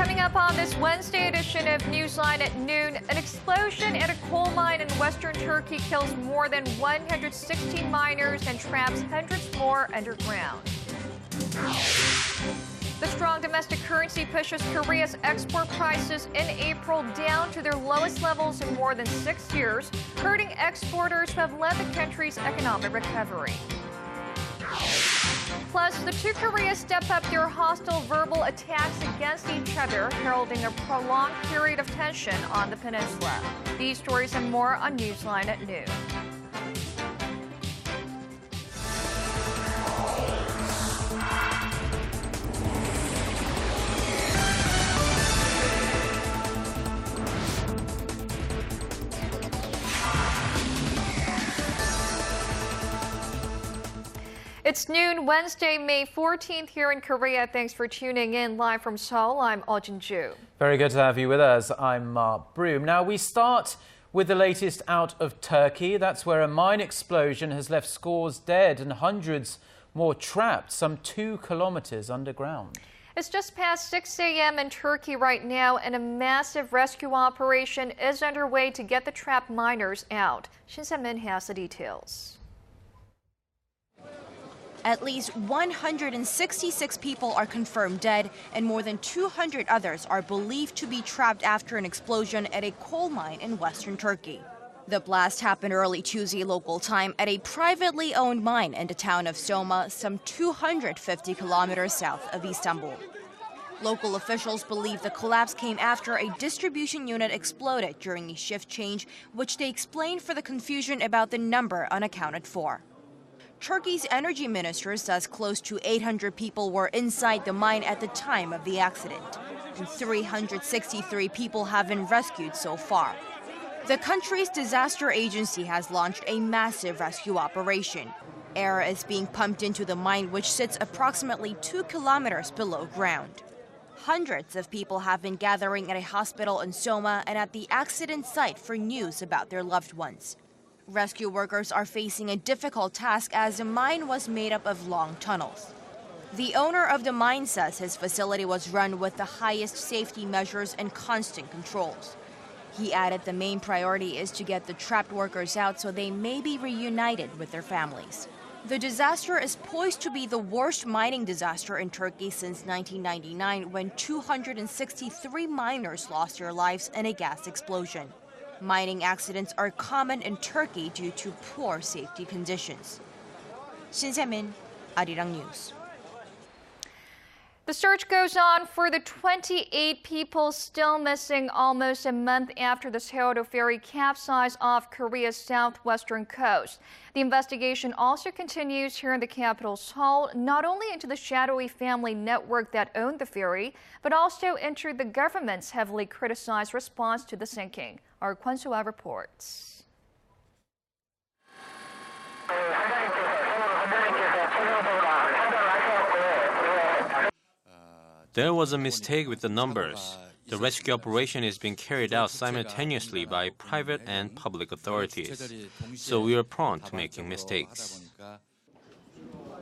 Coming up on this Wednesday edition of Newsline at noon, an explosion at a coal mine in western Turkey kills more than 116 miners and traps hundreds more underground. The strong domestic currency pushes Korea's export prices in April down to their lowest levels in more than 6 years, hurting exporters who have led the country's economic recovery. Plus, the two Koreas step up their hostile verbal attacks against each other, heralding a prolonged period of tension on the peninsula. These stories and more on Newsline at noon. It's noon Wednesday, May 14th here in Korea. Thanks for tuning in live from Seoul. I'm Eojin Ju. Very good to have you with us. I'm Mark Broom. Now we start with the latest out of Turkey. That's where a mine explosion has left scores dead and hundreds more trapped, some 2 kilometers underground. It's just past 6 a.m. in Turkey right now, and a massive rescue operation is underway to get the trapped miners out. Shin Se-min has the details. At least 166 people are confirmed dead, and more than 200 others are believed to be trapped after an explosion at a coal mine in western Turkey. The blast happened early Tuesday local time at a privately owned mine in the town of Soma, some 250 kilometers south of Istanbul. Local officials believe the collapse came after a distribution unit exploded during a shift change, which they explained for the confusion about the number unaccounted for. Turkey's energy minister says close to 800 people were inside the mine at the time of the accident, and 363 people have been rescued so far. The country's disaster agency has launched a massive rescue operation. Air is being pumped into the mine, which sits approximately 2 kilometers below ground. Hundreds of people have been gathering at a hospital in Soma and at the accident site for news about their loved ones. Rescue workers are facing a difficult task as the mine was made up of long tunnels. The owner of the mine says his facility was run with the highest safety measures and constant controls. He added the main priority is to get the trapped workers out so they may be reunited with their families. The disaster is poised to be the worst mining disaster in Turkey since 1999, when 263 miners lost their lives in a gas explosion. Mining accidents are common in Turkey due to poor safety conditions. Shin Se-min, Arirang News. The search goes on for the 28 people still missing almost a month after the Seoul ferry capsized off Korea's southwestern coast. The investigation also continues here in the capital, Seoul, not only into the shadowy family network that owned the ferry, but also into the government's heavily criticized response to the sinking. Our Kwon So-ah reports. There was a mistake with the numbers. The rescue operation is being carried out simultaneously by private and public authorities, so we are prone to making mistakes.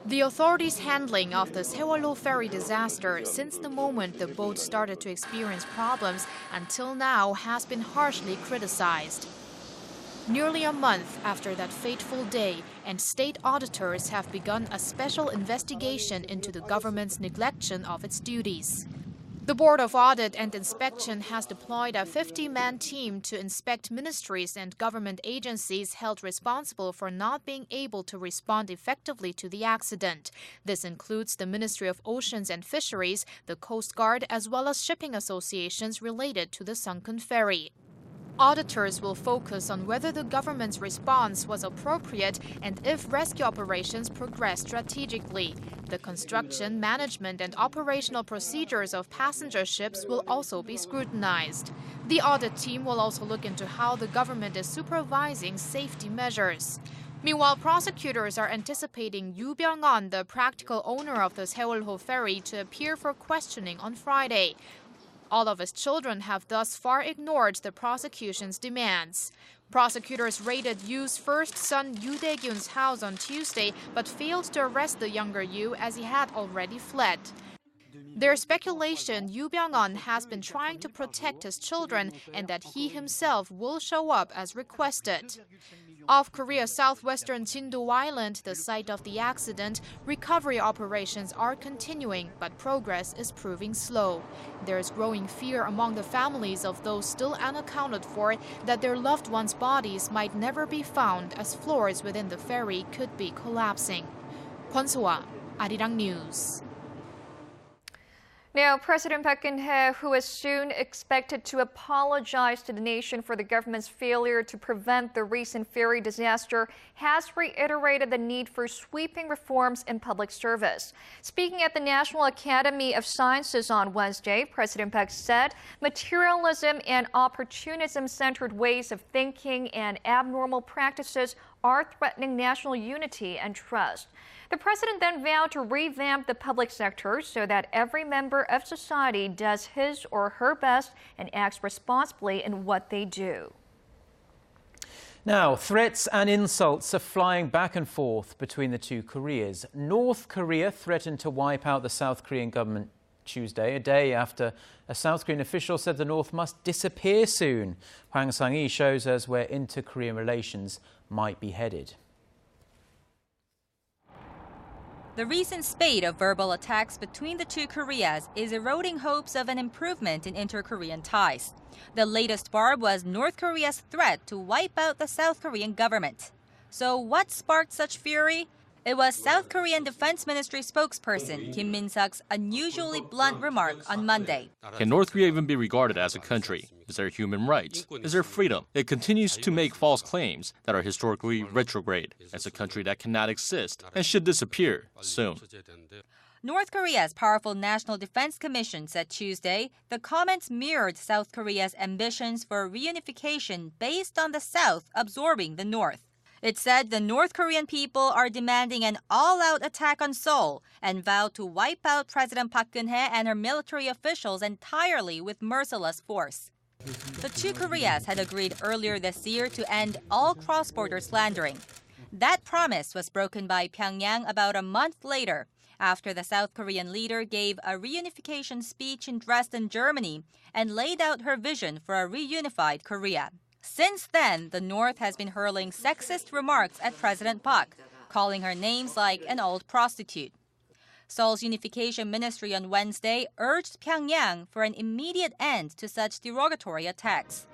The authorities' handling of the Sewol ferry disaster since the moment the boat started to experience problems until now has been harshly criticized. Nearly a month after that fateful day, and state auditors have begun a special investigation into the government's neglection of its duties. The Board of Audit and Inspection has deployed a 50-man team to inspect ministries and government agencies held responsible for not being able to respond effectively to the accident. This includes the Ministry of Oceans and Fisheries, the Coast Guard, as well as shipping associations related to the sunken ferry. Auditors will focus on whether the government's response was appropriate and if rescue operations progress strategically. The construction, management, and operational procedures of passenger ships will also be scrutinized. The audit team will also look into how the government is supervising safety measures. Meanwhile, prosecutors are anticipating Yoo Byung-on, the practical owner of the Seoul ferry, to appear for questioning on Friday. All of his children have thus far ignored the prosecution's demands. Prosecutors raided Yoo's first son Yoo Dae-gyun's house on Tuesday, but failed to arrest the younger Yoo as he had already fled. There's speculation Yoo Byung-on has been trying to protect his children and that he himself will show up as requested. Off Korea's southwestern Jindu Island, the site of the accident, recovery operations are continuing, but progress is proving slow. There is growing fear among the families of those still unaccounted for that their loved ones' bodies might never be found as floors within the ferry could be collapsing. Kwon So-ah, Arirang News. Now, President Park Geun-hye, who is soon expected to apologize to the nation for the government's failure to prevent the recent ferry disaster, has reiterated the need for sweeping reforms in public service. Speaking at the National Academy of Sciences on Wednesday, President Park said materialism and opportunism-centered ways of thinking and abnormal practices are threatening national unity and trust. The president then vowed to revamp the public sector so that every member of society does his or her best and acts responsibly in what they do. Now, threats and insults are flying back and forth between the two Koreas. North Korea threatened to wipe out the South Korean government Tuesday, a day after a South Korean official said the North must disappear soon. Hwang Sang-hee shows us where inter-Korean relations might be headed. The recent spate of verbal attacks between the two Koreas is eroding hopes of an improvement in inter-Korean ties. The latest barb was North Korea's threat to wipe out the South Korean government. So what sparked such fury? It was South Korean Defense Ministry spokesperson Kim Min-seok's unusually blunt remark on Monday. Can North Korea even be regarded as a country? Is there human rights? Is there freedom? It continues to make false claims that are historically retrograde as a country that cannot exist and should disappear soon. North Korea's powerful National Defense Commission said Tuesday the comments mirrored South Korea's ambitions for reunification based on the South absorbing the North. It said the North Korean people are demanding an all-out attack on Seoul and vowed to wipe out President Park Geun-hye and her military officials entirely with merciless force. The two Koreas had agreed earlier this year to end all cross-border slandering. That promise was broken by Pyongyang about a month later, after the South Korean leader gave a reunification speech in Dresden, Germany, and laid out her vision for a reunified Korea. Since then, the North has been hurling sexist remarks at President Park, calling her names like an old prostitute. Seoul's Unification Ministry on Wednesday urged Pyongyang for an immediate end to such derogatory attacks.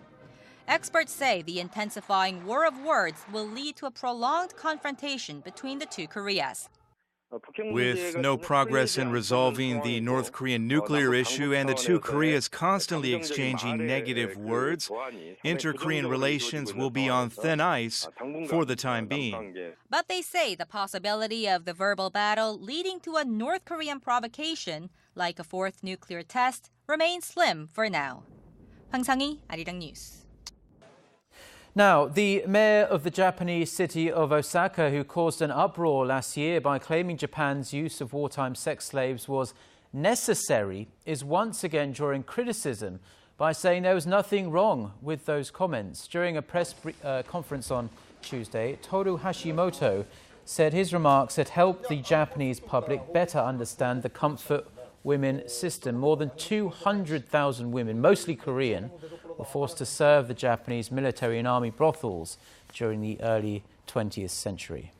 Experts say the intensifying war of words will lead to a prolonged confrontation between the two Koreas. With no progress in resolving the North Korean nuclear issue and the two Koreas constantly exchanging negative words, inter-Korean relations will be on thin ice for the time being. But they say the possibility of the verbal battle leading to a North Korean provocation, like a fourth nuclear test, remains slim for now. Hwang Sang-hee, Arirang News. Now, the mayor of the Japanese city of Osaka, who caused an uproar last year by claiming Japan's use of wartime sex slaves was necessary, is once again drawing criticism by saying there was nothing wrong with those comments. During a press conference on Tuesday, Toru Hashimoto said his remarks had helped the Japanese public better understand the comfort women system. More than 200,000 women, mostly Korean, were forced to serve the Japanese military and army brothels during the early 20th century.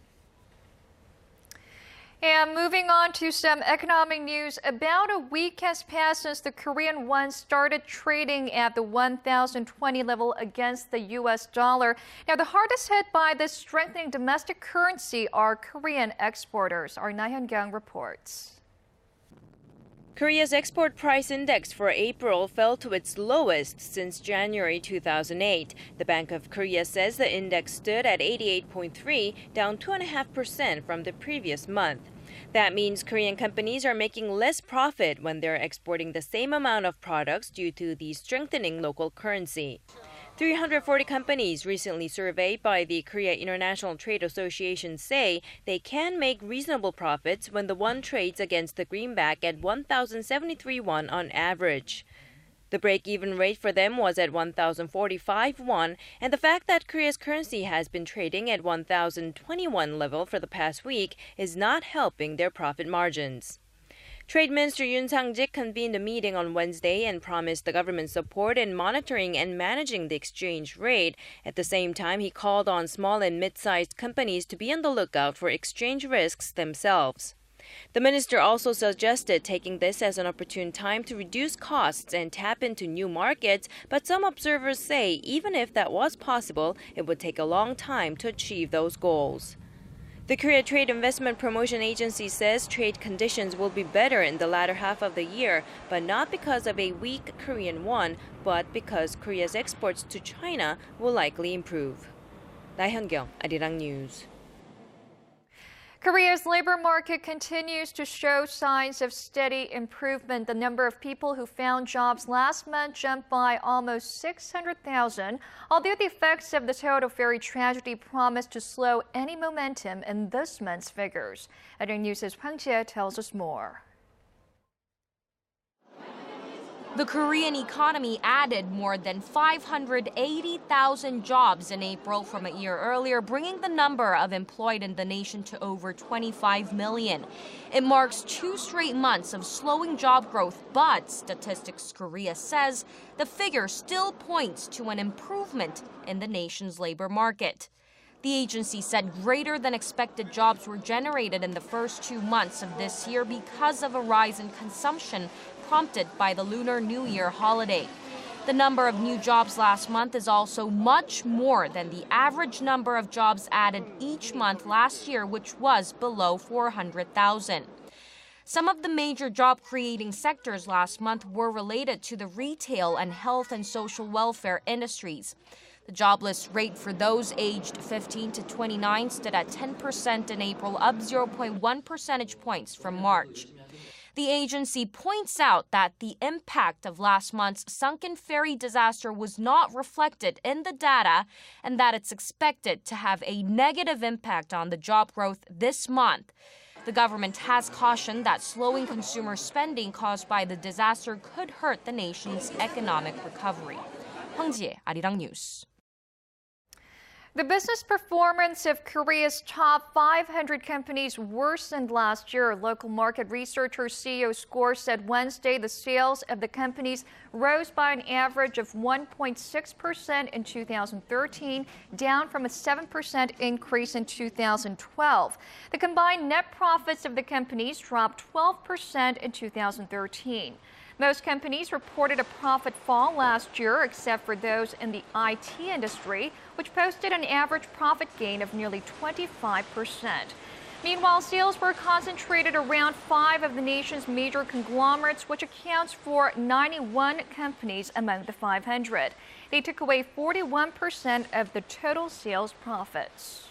And moving on to some economic news, about a week has passed since the Korean won started trading at the 1,020 level against the U.S. dollar. Now, the hardest hit by this strengthening domestic currency are Korean exporters. Our Na-hyun Kyung reports. Korea's export price index for April fell to its lowest since January 2008. The Bank of Korea says the index stood at 88.3, down 2.5% from the previous month. That means Korean companies are making less profit when they're exporting the same amount of products due to the strengthening local currency. 340 companies recently surveyed by the Korea International Trade Association say they can make reasonable profits when the won trades against the greenback at 1,073 won on average. The break-even rate for them was at 1,045 won, and the fact that Korea's currency has been trading at 1,021 level for the past week is not helping their profit margins. Trade Minister Yoon Sang-jik convened a meeting on Wednesday and promised the government support in monitoring and managing the exchange rate. At the same time, he called on small and mid-sized companies to be on the lookout for exchange risks themselves. The minister also suggested taking this as an opportune time to reduce costs and tap into new markets, but some observers say even if that was possible, it would take a long time to achieve those goals. The Korea Trade Investment Promotion Agency says trade conditions will be better in the latter half of the year, but not because of a weak Korean won, but because Korea's exports to China will likely improve. 나현경, Arirang News. Korea's labor market continues to show signs of steady improvement. The number of people who found jobs last month jumped by almost 600,000, although the effects of the Seoul ferry tragedy promised to slow any momentum in this month's figures. Arirang News' Hwang Jie tells us more. The Korean economy added more than 580,000 jobs in April from a year earlier, bringing the number of employed in the nation to over 25 million. It marks 2 straight months of slowing job growth, but Statistics Korea says the figure still points to an improvement in the nation's labor market. The agency said greater than expected jobs were generated in the first 2 months of this year because of a rise in consumption prompted by the Lunar New Year holiday. The number of new jobs last month is also much more than the average number of jobs added each month last year, which was below 400,000. Some of the major job-creating sectors last month were related to the retail and health and social welfare industries. The jobless rate for those aged 15 to 29 stood at 10% in April, up 0.1 percentage points from March. The agency points out that the impact of last month's sunken ferry disaster was not reflected in the data and that it's expected to have a negative impact on the job growth this month. The government has cautioned that slowing consumer spending caused by the disaster could hurt the nation's economic recovery. Hwang Jie, Arirang News. The business performance of Korea's top 500 companies worsened last year. Local market researcher CEO Score said Wednesday the sales of the companies rose by an average of 1.6% in 2013, down from a 7% increase in 2012. The combined net profits of the companies dropped 12% in 2013. Most companies reported a profit fall last year, except for those in the IT industry, which posted an average profit gain of nearly 25%. Meanwhile, sales were concentrated around 5 of the nation's major conglomerates, which accounts for 91 companies among the 500. They took away 41% of the total sales profits.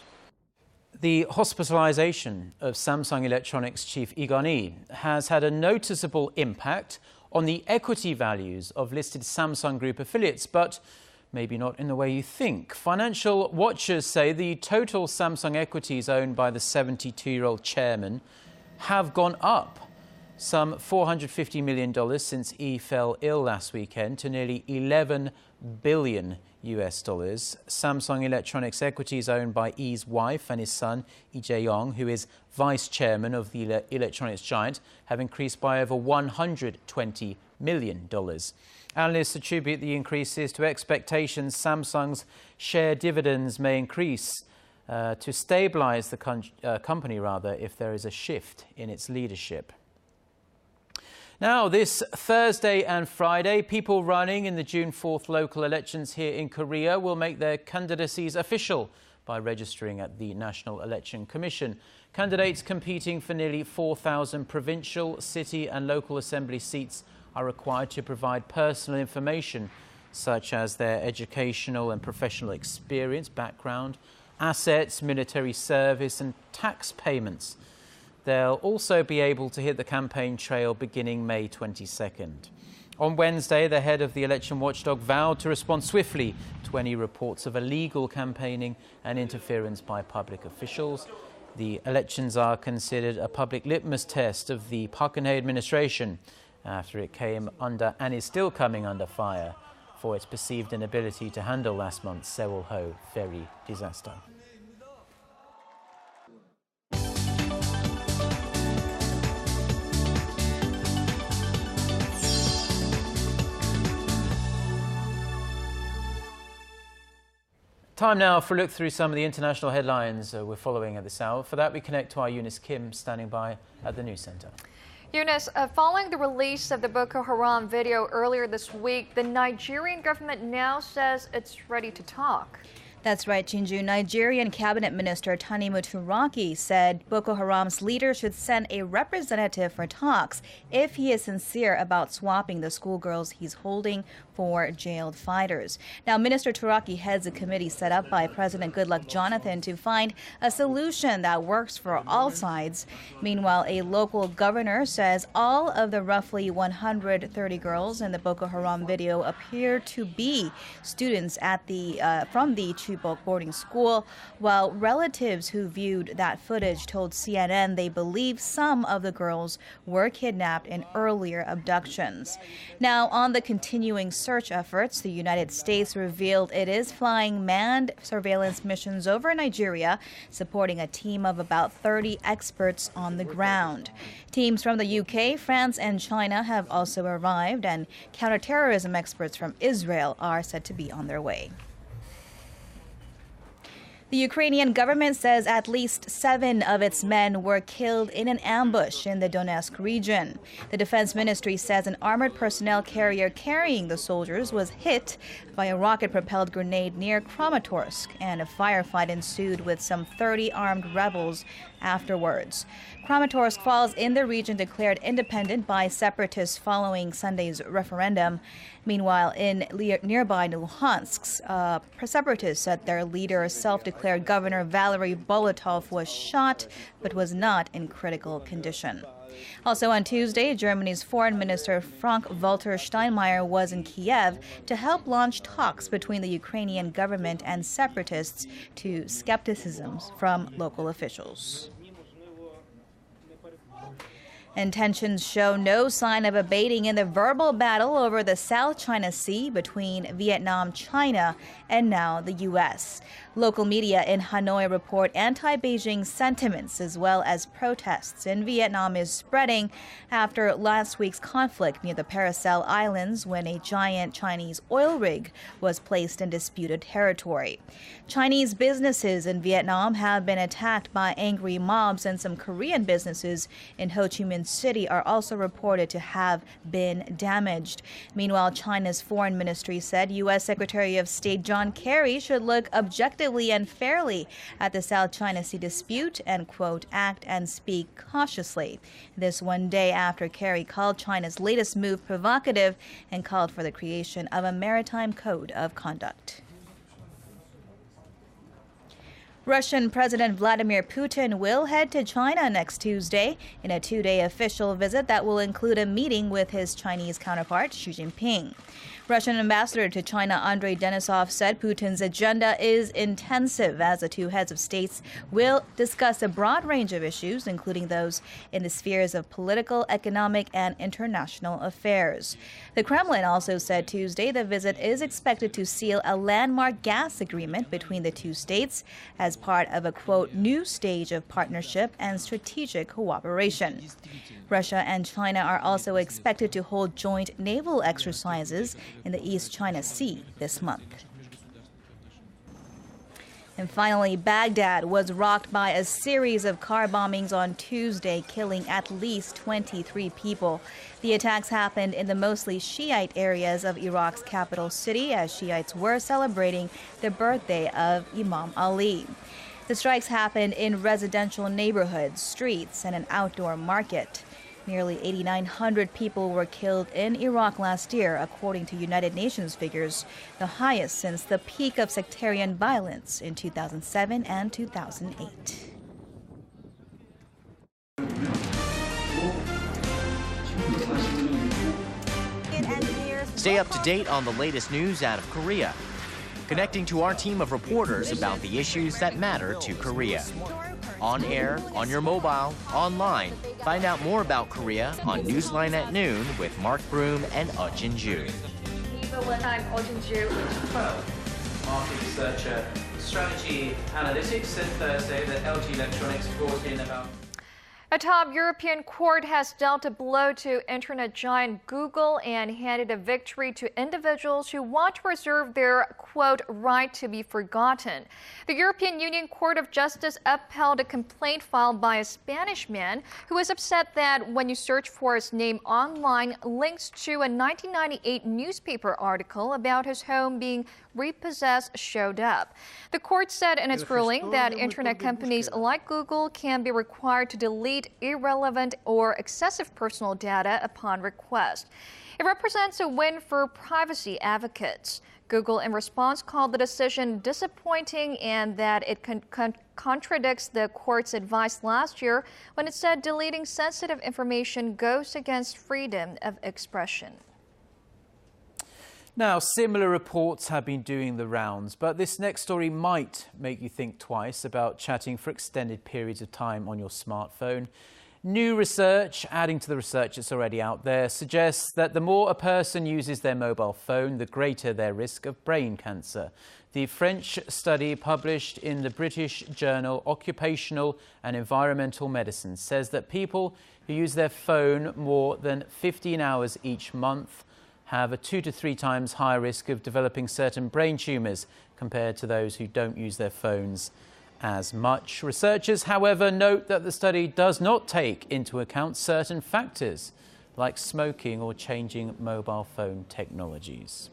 The hospitalization of Samsung Electronics chief Lee Gun-hee has had a noticeable impact on the equity values of listed Samsung Group affiliates, but maybe not in the way you think. Financial watchers say the total Samsung equities owned by the 72-year-old chairman have gone up some $450 million since Lee fell ill last weekend to nearly $11 billion. Samsung Electronics equities owned by Lee's wife and his son, Lee Jae-yong, who is vice chairman of the electronics giant, have increased by over $120 million. Analysts attribute the increases to expectations Samsung's share dividends may increase to stabilize the company, if there is a shift in its leadership. Now, this Thursday and Friday, people running in the June 4th local elections here in Korea will make their candidacies official by registering at the National Election Commission. Candidates competing for nearly 4,000 provincial, city and local assembly seats are required to provide personal information such as their educational and professional experience, background, assets, military service and tax payments. They'll also be able to hit the campaign trail beginning May 22nd. On Wednesday, the head of the election watchdog vowed to respond swiftly to any reports of illegal campaigning and interference by public officials. The elections are considered a public litmus test of the Park Geun-hye administration after it came under and is still coming under fire for its perceived inability to handle last month's Sewol-ho ferry disaster. Time now for a look through some of the international headlines we're following at this hour. For that, we connect to our Eunice Kim standing by at the news centre. Eunice, following the release of the Boko Haram video earlier this week, the Nigerian government now says it's ready to talk. That's right, Jinju. Nigerian Cabinet Minister Tanimu Turaki said Boko Haram's leader should send a representative for talks if he is sincere about swapping the schoolgirls he's holding for jailed fighters. Now, Minister Turaki heads a committee set up by President Goodluck Jonathan to find a solution that works for all sides. Meanwhile, a local governor says all of the roughly 130 girls in the Boko Haram video appear to be students at from the Chibok boarding school, while relatives who viewed that footage told CNN they believe some of the girls were kidnapped in earlier abductions. Now, on the continuing search efforts, the United States revealed it is flying manned surveillance missions over Nigeria, supporting a team of about 30 experts on the ground. Teams from the UK, France, and China have also arrived, and counterterrorism experts from Israel are said to be on their way. The Ukrainian government says at least 7 of its men were killed in an ambush in the Donetsk region. The defense ministry says an armored personnel carrier carrying the soldiers was hit by a rocket-propelled grenade near Kramatorsk, and a firefight ensued with some 30 armed rebels afterwards. Kramatorsk falls in the region declared independent by separatists following Sunday's referendum. Meanwhile, in nearby Luhansk, separatists said their leader, self-declared Governor Valery Bolotov, was shot but was not in critical condition. Also on Tuesday, Germany's Foreign Minister Frank-Walter Steinmeier was in Kiev to help launch talks between the Ukrainian government and separatists to skepticism from local officials. And tensions show no sign of abating in the verbal battle over the South China Sea between Vietnam, China, and now the U.S. Local media in Hanoi report anti-Beijing sentiments as well as protests in Vietnam is spreading after last week's conflict near the Paracel Islands when a giant Chinese oil rig was placed in disputed territory. Chinese businesses in Vietnam have been attacked by angry mobs, and some Korean businesses in Ho Chi Minh City are also reported to have been damaged. Meanwhile, China's foreign ministry said U.S. Secretary of State John Kerry should look objectively and fairly at the South China Sea dispute and, quote, act and speak cautiously. This one day after Kerry called China's latest move provocative and called for the creation of a maritime code of conduct. Russian President Vladimir Putin will head to China next Tuesday in a 2-day official visit that will include a meeting with his Chinese counterpart, Xi Jinping. Russian ambassador to China Andrei Denisov said Putin's agenda is intensive as the two heads of states will discuss a broad range of issues, including those in the spheres of political, economic, and international affairs. The Kremlin also said Tuesday the visit is expected to seal a landmark gas agreement between the two states as part of a, quote, new stage of partnership and strategic cooperation. Russia and China are also expected to hold joint naval exercises in the East China Sea this month. And finally, Baghdad was rocked by a series of car bombings on Tuesday, killing at least 23 people. The attacks happened in the mostly Shiite areas of Iraq's capital city as Shiites were celebrating the birthday of Imam Ali. The strikes happened in residential neighborhoods, streets, and an outdoor market. Nearly 8,900 people were killed in Iraq last year, according to United Nations figures, the highest since the peak of sectarian violence in 2007 and 2008. Stay up to date on the latest news out of Korea, connecting to our team of reporters about the issues that matter to Korea. On air, on your mobile, online. Find out more about Korea on Newsline at Noon with Mark Broom and Jin Ju. I'm Jin Ju. Market researcher, strategy analytics, said Thursday that LG Electronics brought in about A top European court has dealt a blow to internet giant Google and handed a victory to individuals who want to preserve their, quote, right to be forgotten. The European Union Court of Justice upheld a complaint filed by a Spanish man who was upset that when you search for his name online, links to a 1998 newspaper article about his home being repossessed showed up. The court said in its ruling that internet companies like Google can be required to delete irrelevant or excessive personal data upon request. It represents a win for privacy advocates. Google, in response, called the decision disappointing and that it contradicts the court's advice last year when it said deleting sensitive information goes against freedom of expression. Now, similar reports have been doing the rounds, but this next story might make you think twice about chatting for extended periods of time on your smartphone. New research, adding to the research that's already out there, suggests that the more a person uses their mobile phone, the greater their risk of brain cancer. The French study published in the British journal Occupational and Environmental Medicine says that people who use their phone more than 15 hours each month have a 2 to 3 times higher risk of developing certain brain tumours compared to those who don't use their phones as much. Researchers, however, note that the study does not take into account certain factors like smoking or changing mobile phone technologies.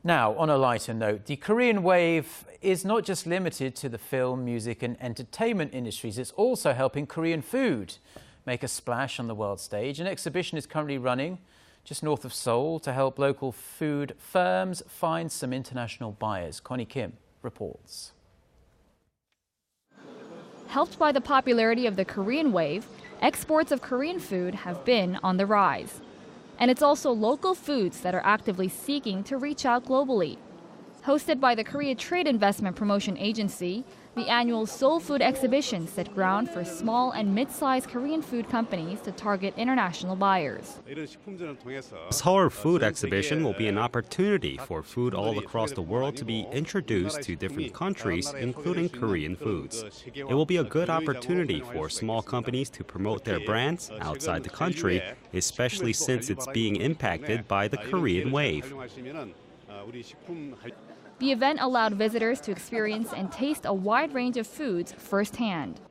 Now, on a lighter note, the Korean wave is not just limited to the film, music and entertainment industries. It's also helping Korean food make a splash on the world stage. An exhibition is currently running just north of Seoul to help local food firms find some international buyers. Connie Kim reports. Helped by the popularity of the Korean wave, exports of Korean food have been on the rise. And it's also local foods that are actively seeking to reach out globally. Hosted by the Korea Trade Investment Promotion Agency, the annual Seoul Food Exhibition set ground for small and mid-sized Korean food companies to target international buyers. Seoul Food Exhibition will be an opportunity for food all across the world to be introduced to different countries, including Korean foods. It will be a good opportunity for small companies to promote their brands outside the country, especially since it's being impacted by the Korean wave. The event allowed visitors to experience and taste a wide range of foods firsthand.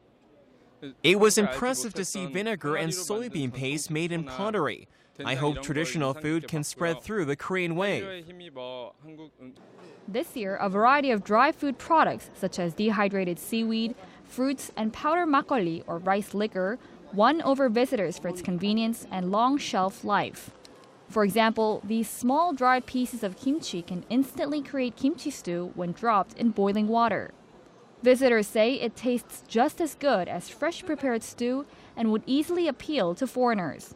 It was impressive to see vinegar and soybean paste made in pottery. I hope traditional food can spread through the Korean wave. This year, a variety of dry food products such as dehydrated seaweed, fruits, and powder makgeolli or rice liquor won over visitors for its convenience and long shelf life. For example, these small dried pieces of kimchi can instantly create kimchi stew when dropped in boiling water. Visitors say it tastes just as good as fresh prepared stew and would easily appeal to foreigners.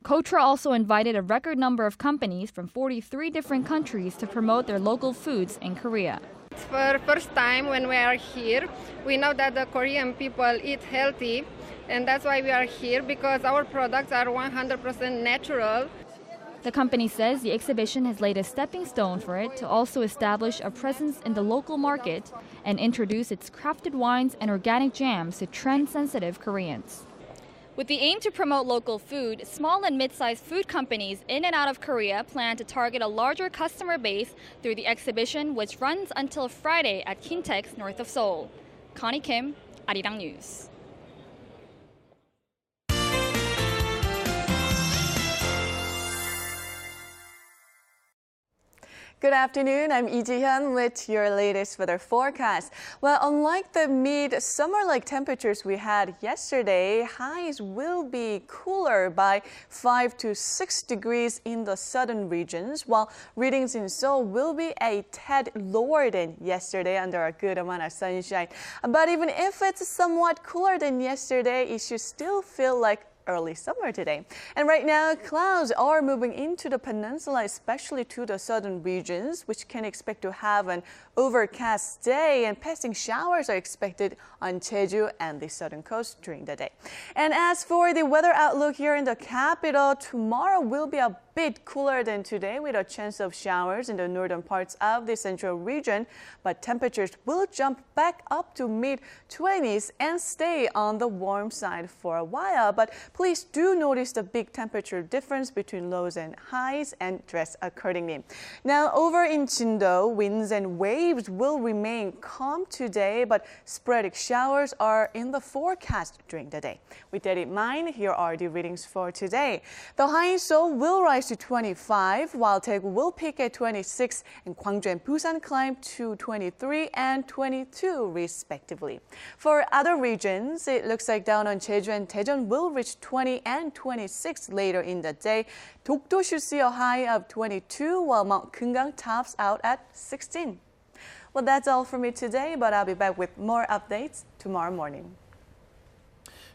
Kotra also invited a record number of companies from 43 different countries to promote their local foods in Korea. For the first time when we are here, we know that the Korean people eat healthy, and that's why we are here, because our products are 100% natural. The company says the exhibition has laid a stepping stone for it to also establish a presence in the local market and introduce its crafted wines and organic jams to trend-sensitive Koreans. With the aim to promote local food, small and mid-sized food companies in and out of Korea plan to target a larger customer base through the exhibition, which runs until Friday at Kintex north of Seoul. Connie Kim, Arirang News. Good afternoon, I'm Lee Ji-hyun with your latest weather forecast. Well, unlike the mid-summer-like temperatures we had yesterday, highs will be cooler by 5 to 6 degrees in the southern regions, while readings in Seoul will be a tad lower than yesterday under a good amount of sunshine. But even if it's somewhat cooler than yesterday, it should still feel like early summer today. And right now, clouds are moving into the peninsula, especially to the southern regions, which can expect to have an overcast day, and passing showers are expected on Jeju and the southern coast during the day. And as for the weather outlook here in the capital, tomorrow will be a bit cooler than today with a chance of showers in the northern parts of the central region, but temperatures will jump back up to mid-20s and stay on the warm side for a while. But please do notice the big temperature difference between lows and highs and dress accordingly. Now over in Jindo, winds and waves will remain calm today, but sporadic showers are in the forecast during the day. With that in mind, here are the readings for today. The high in Seoul will rise to 25, while Daegu will peak at 26, and Gwangju and Busan climb to 23 and 22 respectively. For other regions, it looks like down on Jeju and Daejeon will reach 20 and 26 later in the day. Dokdo should see a high of 22, while Mount Keungang tops out at 16. Well, that's all for me today, but I'll be back with more updates tomorrow morning.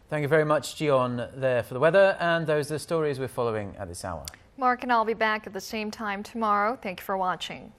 Thank you very much, Jion, there for the weather, and those are the stories we're following at this hour. Mark and I'll be back at the same time tomorrow. Thank you for watching.